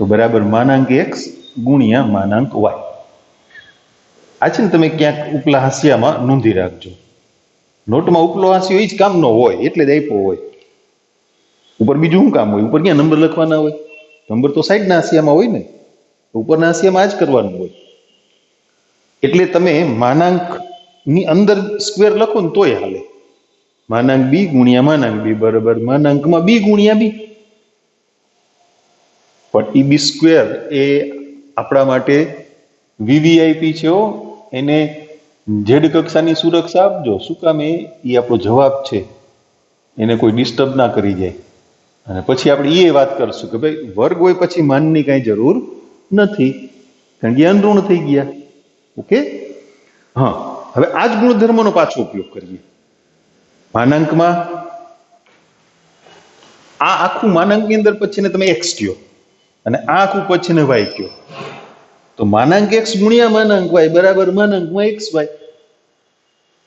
તો બરાબર માનાંક x ગુણ્યા માનાંક y. આ છે ને તમે ક્યાંક ઉપલા હાંસિયામાં નોંધી રાખજો. નોટમાં ઉપલો હાંસિયો એ જ કામનો હોય એટલે જ આપ્યો હોય. ઉપર બીજું શું કામ હોય? ઉપર ક્યાં નંબર લખવાના હોય? નંબર તો સાઈડના હાંસિયામાં હોય ને, ઉપરના હાંસિયામાં આ જ કરવાનું હોય. એટલે તમે માનાંકની અંદર સ્ક્વેર લખો ને તોય હાલે. માનાંક બી ગુણ્યા માનાંક બી બરાબર માનાંકમાં બી ગુણ્યા બી. પણ ઈ બી સ્ક્વેર એ આપણા માટે વીવીઆઈપી છે. એને ઝેડ કક્ષાની સુરક્ષા આપજો. શું કામ? એ આપણો જવાબ છે, એને કોઈ ડિસ્ટર્બ ના કરી જાય. અને પછી આપણે એ વાત કરશું કે ભાઈ વર્ગ હોય પછી માનની કાંઈ જરૂર નથી, કારણ કે અનઋણ થઈ ગયા. ઓકે, હા. હવે આ જ ગુણધર્મનો પાછો ઉપયોગ કરીએ. માનાંકમાં આ આખું માનાંકની અંદર પછી ને તમે એક્સ કયો અને આ આખું પછી ને વાય કયો, તો માનાંક એક્સ ગુણ્યા માનાંક વાય બરાબર માનાંકમાં એક્સ વાય.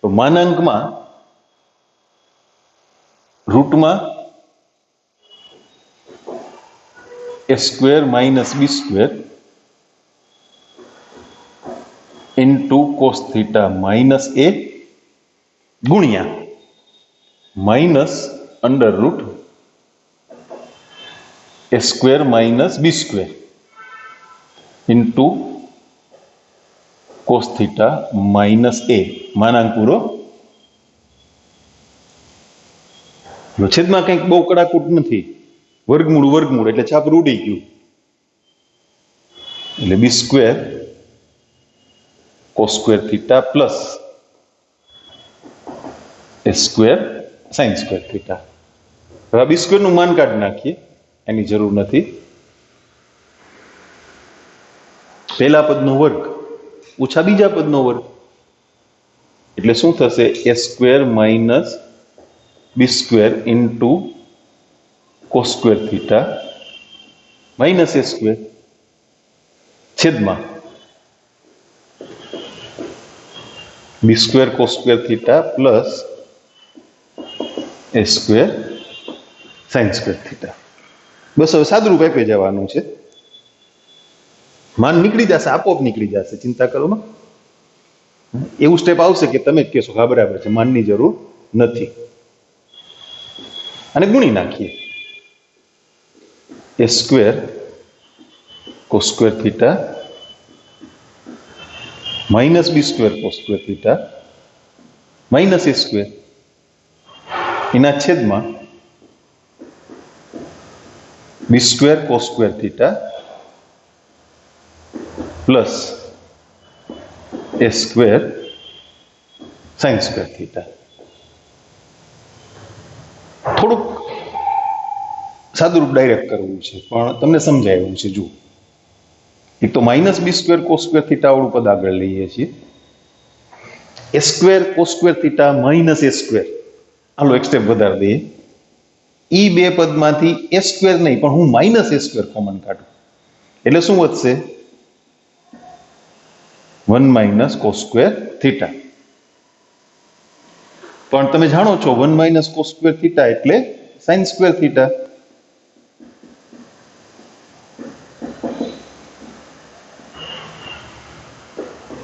તો માનાંકમાં રૂટમાં a square minus b square into cos theta minus a ગુણ્યા minus under root a square minus b square into cos theta minus a માનાંક પૂરો. છેદમાં કંઈક બહુ કડાકૂટ નથી, વર્ગમૂળ વર્ગમૂળ એટલે છાપ ઉડી ગયું. એટલે b square cos square theta plus a square sine square theta. હવે બી સ્ક્વેર નું માન કાઢી નાખીએ, એની જરૂર નથી. પહેલા પદનો વર્ગ ઓછા બીજા પદનો વર્ગ એટલે શું થશે? A square minus b square into cos square theta minus a square છેદમાં b square cos square theta plus a square sine square theta. બસ હવે સાદુરૂપ આપી જવાનું છે. માન નીકળી જશે, આપોઆપ નીકળી જશે, ચિંતા કરો માં. એવું સ્ટેપ આવશે કે તમે જ કહેશો હા બરાબર છે, માનની જરૂર નથી. અને ગુણી નાખીએ. A square cos square theta minus b square cos square theta minus a square એના છેદમાં b square cos square theta plus a square sine square theta. થોડુંક સાદુરૂપ ડાયરેક્ટ કરવું છે પણ તમને સમજાય એવું છે. જુઓ, એક તો minus b square cos square theta વાળું પદ આગળ લઈએ છીએ. A square cos square theta minus a square, હાલો એક સ્ટેપ વધારી દઈએ. ઈ બે પદમાંથી એ સ્ક્વેર નહીં પણ હું માઇનસ એ સ્ક્વેર કોમન કાઢું એટલે શું વધશે? 1 માઇનસ કોસ સ્ક્વેર થીટા. પણ તમે જાણો છો 1 માઇનસ કોસ સ્ક્વેર થીટા એટલે સાઇન સ્ક્વેર થીટા.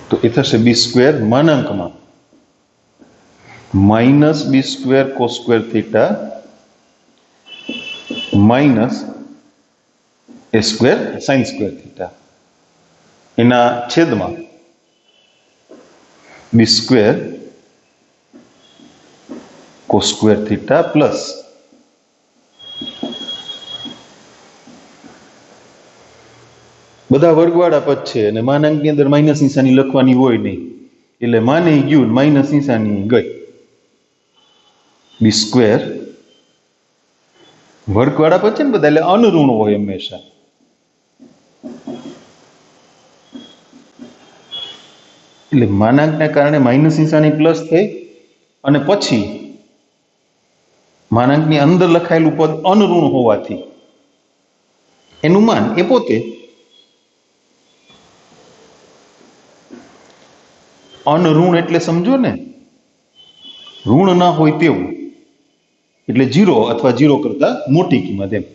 તો એ થશે બી સ્ક્વેર માનાંકમાં minus b square cos square theta minus a square sine square theta એના છેદમાં b square cos square theta plus બધા વર્ગવાળા પદ છે અને માનાંકની અંદર માઇનસ નિશાની લખવાની હોય નહીં એટલે માને ગયું માઇનસ નિશાની ગઈ. બી સ્ક્વેર વર્ગવાળા પદ છે ને બધા એટલે અનઋણ હોય હંમેશા. એટલે માનાંકને કારણે માઇનસ નિશાની પ્લસ થઈ અને પછી માનાંકની અંદર લખાયેલું પદ અનઋણ હોવાથી એનું માન એ પોતે અનઋણ એટલે સમજો ને, ઋણ ના હોય તેવું એટલે 0 અથવા 0 કરતા મોટી કિંમત એમ.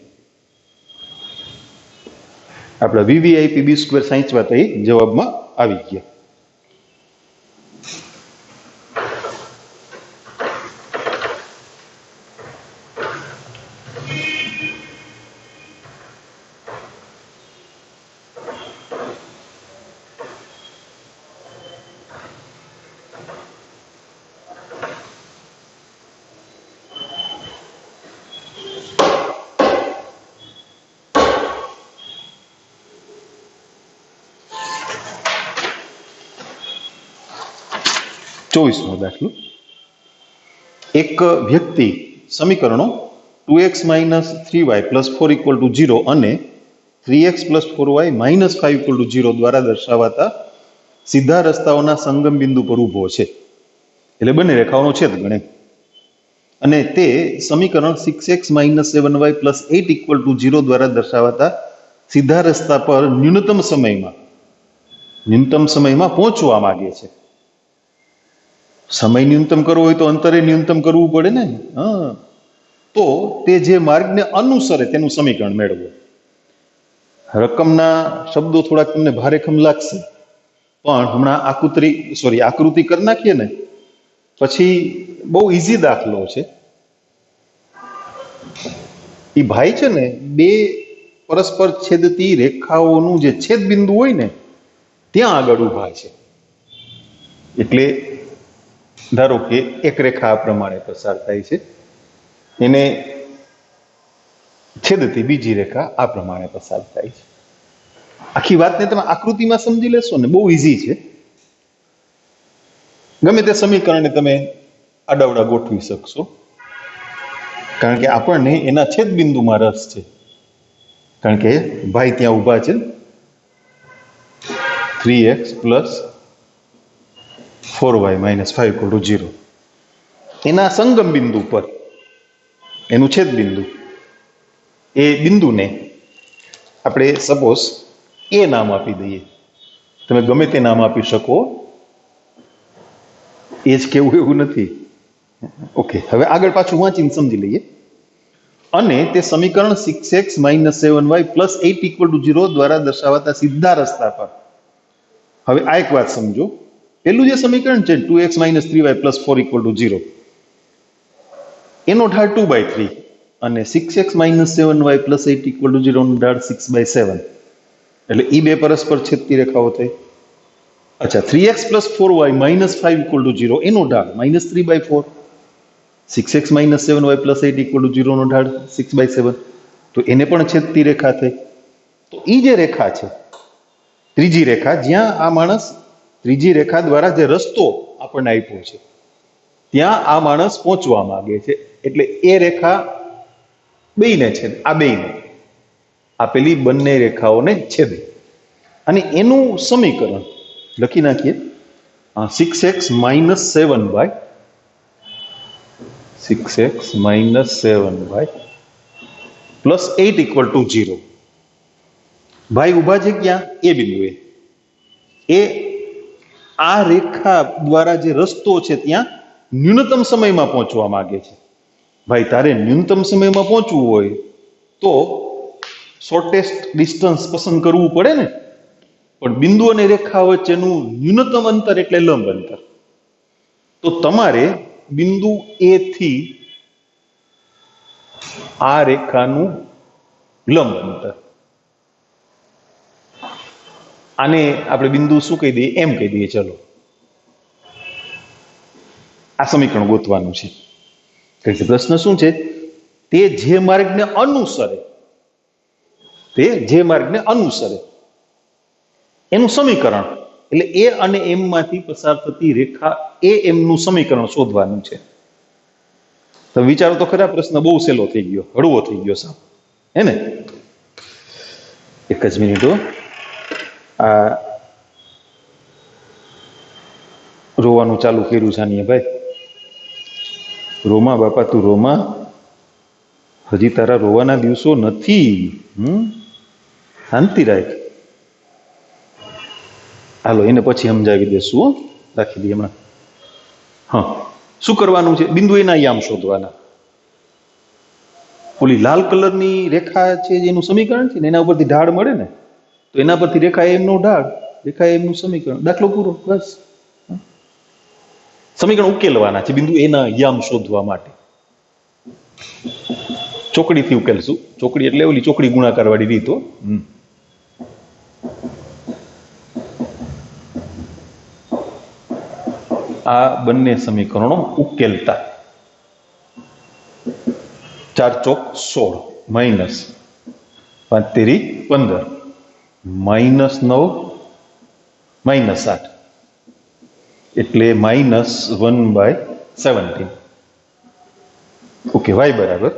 આપણા વીવીઆઈપી બી સ્ક્વેર સાંચવા તો જવાબમાં આવી ગયા. 24મો દાખલો. એક વ્યક્તિ સમીકરણો 2x - 3y + 4 = 0 અને 3x + 4y - 5 = 0 દ્વારા દર્શાવાતા સીધા રસ્તાઓના સંગમ બિંદુ પર ઊભો છે. એટલે બંને રેખાઓનો છેદ ગણે. અને તે સમીકરણ 6x - 7y + 8 = 0 દ્વારા દર્શાવાતા સીધા રસ્તા પર ન્યૂનતમ સમયમાં પહોંચવા માંગે છે. સમય ન્યૂનતમ કરવો હોય તો અંતરે ન્યૂનતમ કરવું પડે ને. તો તે જે માર્ગને અનુસરે તેનું સમીકરણ મેળવો. રકમના શબ્દો થોડાક તમને ભારેખમ લાગશે, પણ હમણાં આકૃતિ કરી નાખીએ ને પછી બહુ ઈઝી દાખલો છે. એ ભાઈ છે ને, બે પરસ્પર છેદતી રેખાઓનું જે છેદ બિંદુ હોય ને ત્યાં આગળ ઊભા છે. એટલે ધારો કે એક રેખા આ પ્રમાણે પસાર થાય છે, એને છેદતી બીજી રેખા આ પ્રમાણે પસાર થાય છે. આખી વાતને તમે આકૃતિમાં સમજી લેશો ને, બહુ ઈઝી છે. ગમે તે સમીકરણને તમે આડાવડા ગોઠવી શકશો, કારણ કે આપણને એના છેદ બિંદુમાં રસ છે. કારણ કે ભાઈ ત્યાં ઊભા છે, 3x + 4y - 5 = 0. એના સંગમ બિંદુ પર એનું છેદ બિંદુ, એ બિંદુને આપણે સપોઝ એ નામ આપી દઈએ. તમે ગમે તે નામ આપી શકો, એ જ કેવું એવું નથી. ઓકે, હવે આગળ પાછું વાંચીને સમજી લઈએ. અને તે સમીકરણ 6x - 7y + 8 = 0 દ્વારા દર્શાવાતા સીધા રસ્તા પર. હવે આ એક વાત સમજો, પેલું જે સમીકરણ છે 2x - 3y + 4 = 0, એનો ઢાળ 2/3 અને 6x - 7y + 8 = 0 નો ઢાળ 6/7. એટલે એ બે પરસ્પર છેદતી રેખાઓ થઈ. અચ્છા, 3x + 4y - 5 = 0, એનો ઢાળ -3/4. 6x - 7y + 8 = 0 નો ઢાળ 6/7. તો એને પણ છેદતી રેખા થઈ. તો એ જે રેખા છે, ત્રીજી રેખા, જ્યાં આ માણસ ત્રીજી રેખા દ્વારા જે રસ્તો આપણને આપ્યો છે ત્યાં આ માણસ પહોંચવા માંગે છે. એટલે એ રેખા બેયને છેદે, આ બેયને, આપેલી બંને રેખાઓને છેદે. અને એનું સમીકરણ લખી નાખીએ, 6x - 7y + 8 = 0. ભાઈ ઊભા છે ક્યાં? એ બિંદુએ. એ આ રેખા દ્વારા જે રસ્તો છે ત્યાં ન્યૂનતમ સમયમાં પહોંચવા માંગે છે. ભાઈ, તારે ન્યૂનતમ સમયમાં પહોંચવું હોય તો શોર્ટેસ્ટ ડિસ્ટન્સ પસંદ કરવું પડે ને. પણ બિંદુ અને રેખા વચ્ચેનું ન્યૂનતમ અંતર એટલે લંબ અંતર. તો તમારે બિંદુ એ થી આ રેખાનું લંબ અંતર, આને આપણે બિંદુ શું કહી દઈએ? એમ કહી દઈએ. ચલો, આ સમીકરણ ગોતવાનું છે. પ્રશ્ન શું છે? તે જે માર્ગને અનુસરે એનું સમીકરણ, એટલે એ અને એમ માંથી પસાર થતી રેખા એ એમ નું સમીકરણ શોધવાનું છે. તો વિચારો તો ખરા, પ્રશ્ન બહુ સહેલો થઈ ગયો, હળવો થઈ ગયો સાહેબ, હે ને? એક જ મિનિટ. આ રોવાનું ચાલુ કર્યું છે ભાઈ. રોમા બાપા, તું રોમા, હજી તારા રોવાના દિવસો નથી. શાંતિ રાખ. હાલો, એને પછી સમજાવી દેશું. રાખી દઈએ હમણાં. હા, શું કરવાનું છે? બિંદુ એના યામ શોધવાના. ઓલી લાલ કલરની રેખા છે એનું સમીકરણ છે ને, એના ઉપરથી ઢાળ મળે ને, તો એના પરથી રેખા એમ નો ઢાળ, રેખા એમ નું સમીકરણ. દાખલો પૂરો. બસ, સમીકરણ ઉકેલવાના છે બિંદુ એના યામ શોધવા માટે. ચોકડીથી ઉકેલશું. ચોકડી એટલે ઓલી ચોકડી ગુણાકાર વાળી રીતો. આ બંને સમીકરણો ઉકેલતા 4 ચોક 16 માઇનસ 5 તેરી 15 -9 -8 એટલે -1/17. ઓકે, y બરાબર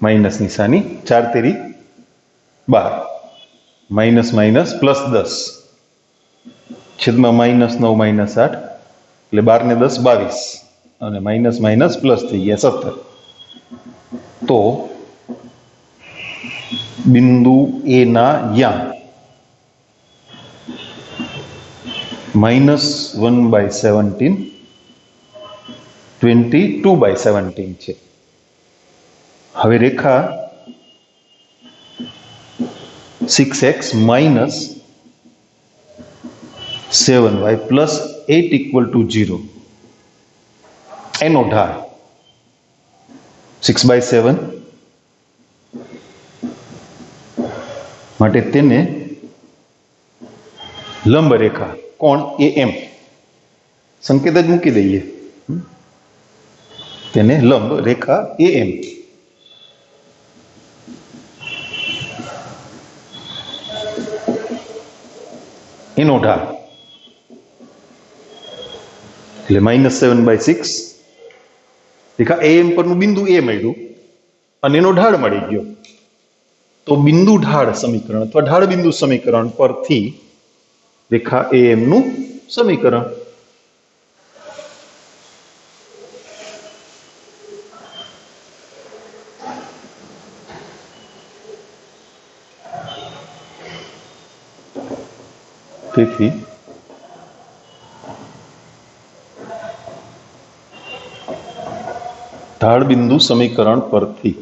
માઇનસ નિશાની 4 તેરી 12, માઇનસ માઇનસ પ્લસ 10 છેદમાં -9 - 8 એટલે 12 ને 10 22 અને માઇનસ માઇનસ પ્લસ થઈ ગયા 17. તો બિંદુ એ ના યાં -1/17 22/17 છે. હવે રેખા 6x - 7y + 8 = 0 એનો ઢાળ 6/7 માટે તેને લંબ રેખા કોણ AM સંકેત જ મૂકી દઈએ, તેને લંબ રેખા AM એનો ઢાળ એટલે -7/6 રેખા AM પરનું બિંદુ A મળ્યું અને એનો ઢાળ મળી ગયો. તો બિંદુ ઢાળ સમીકરણ અથવા ઢાળ બિંદુ સમીકરણ પરથી રેખા AM નું સમીકરણ. તેથી ઢાળ બિંદુ સમીકરણ પરથી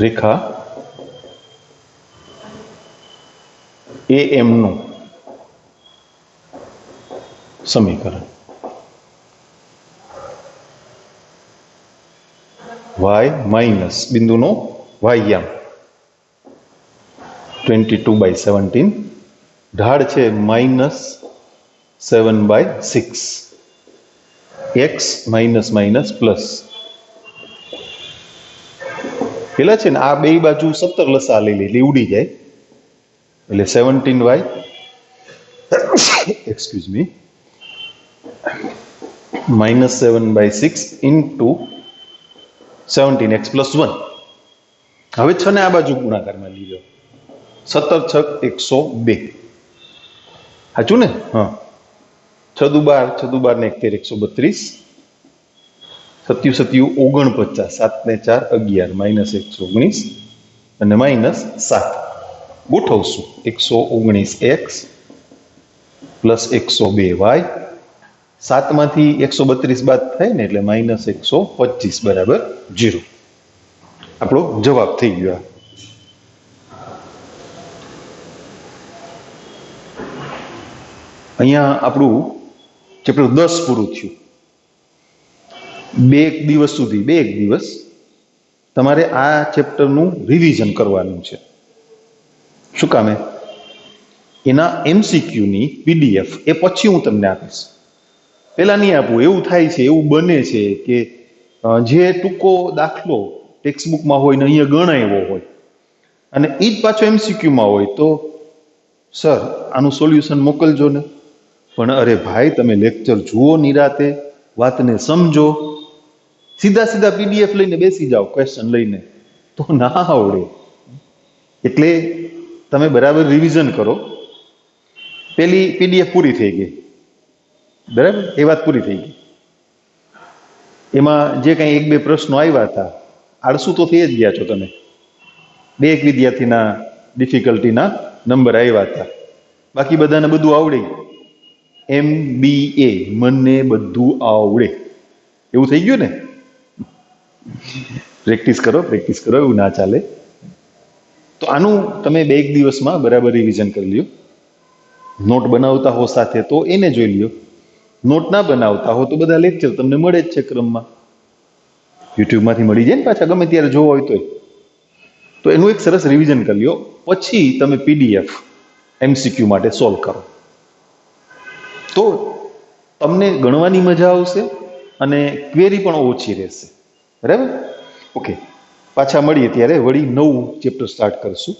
રેખા AM નું સમીકરણ y માઇનસ બિંદુનો y યામ 22/17 ઢાળ છે -7/6 x માઇનસ માઇનસ પ્લસ પેલા છે ને આ બે બાજુ 17 લસા લઈ લે એટલે ઉડી જાય એટલે 17y excuse me -7/6 into 17x + 1. હવે 6 ને આ બાજુ ગુણાકારમાં લીધો 17 × 102 સાચું ને? હા, 6 દુ 12, 6 દુ 12 ને 1 132, 7 7 49, 7 ને 4 11 -119 અને -7 ગોઠવશું 119x + 102y 7 માંથી 132 બાદ થાય ને એટલે -125 બરાબર 0. આપણો જવાબ થઈ ગયો. અહીંયા આપણું ચેપ્ટર 10 પૂરું થયું. બે એક દિવસ તમારે આ ચેપ્ટરનું રિવિઝન કરવાનું છે. શું કામે? એના MCQની PDF એ પછી હું તમને આપીશ, પહેલા નહીં આપું. એવું થાય છે, એવું બને છે કે જે ટૂંકો દાખલો ટેક્સ્ટબુકમાં હોય ને અહીંયા ગણાવ્યો હોય અને એ જ પાછો MCQમાં હોય તો સર આનું સોલ્યુશન મોકલજો ને. પણ અરે ભાઈ, તમે લેક્ચર જુઓ, નિરાતે વાતને સમજો, સીધા PDF લઈને બેસી જાઓ ક્વેશ્ચન લઈને તો ના આવડે. એટલે તમે બરાબર રિવિઝન કરો. પેલી PDF પૂરી થઈ ગઈ, બરાબર, એ વાત પૂરી થઈ ગઈ. એમાં જે કંઈ એક બે પ્રશ્નો આવ્યા હતા, આળસુ તો થઈ જ ગયા છો તમે. બે એક વિદ્યાર્થીના ડિફિકલ્ટીના નંબર આવ્યા હતા, બાકી બધાને બધું આવડે. MBA મને બધું આવડે એવું થઈ ગયું ને? પ્રેક્ટિસ કરો, એવું ના ચાલે. તો આનું તમે બે એક દિવસમાં બરાબર રિવિઝન કરી લ્યો. નોટ બનાવતા હો સાથે તો એને જોઈ લ્યો. નોટ ના બનાવતા હો તો બધા લેક્ચર તમને મળે જ છે ક્રમમાં, યુટ્યુબમાંથી મળી જાય ને પાછા, ગમે ત્યારે જોવો હોય તો એનું એક સરસ રિવિઝન કરી લ્યો. પછી તમે PDF MCQ માટે સોલ્વ કરો તો તમને ગણવાની મજા આવશે અને ક્વેરી પણ ઓછી રહેશે. બરાબર? ઓકે, પાછા મળીએ ત્યારે વળી નવું ચેપ્ટર સ્ટાર્ટ કરશું.